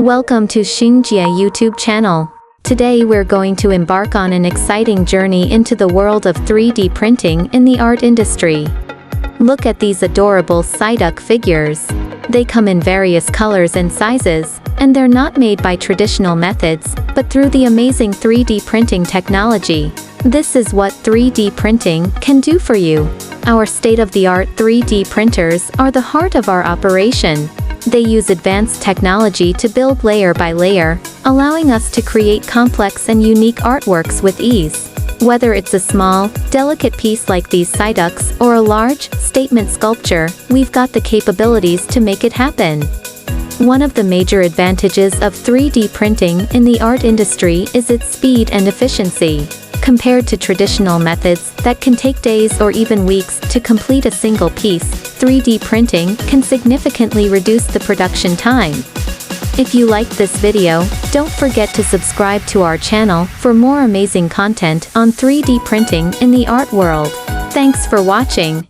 Welcome to Xunjie YouTube channel. Today we're going to embark on an exciting journey into the world of 3D printing in the art industry. Look at these adorable Psyduck figures. They come in various colors and sizes, and they're not made by traditional methods, but through the amazing 3D printing technology. This is what 3D printing can do for you. Our state-of-the-art 3D printers are the heart of our operation. They use advanced technology to build layer by layer, allowing us to create complex and unique artworks with ease. Whether it's a small, delicate piece like these Psyducks or a large, statement sculpture, we've got the capabilities to make it happen. One of the major advantages of 3D printing in the art industry is its speed and efficiency. Compared to traditional methods that can take days or even weeks to complete a single piece, 3D printing can significantly reduce the production time. If you liked this video, don't forget to subscribe to our channel for more amazing content on 3D printing in the art world. Thanks for watching.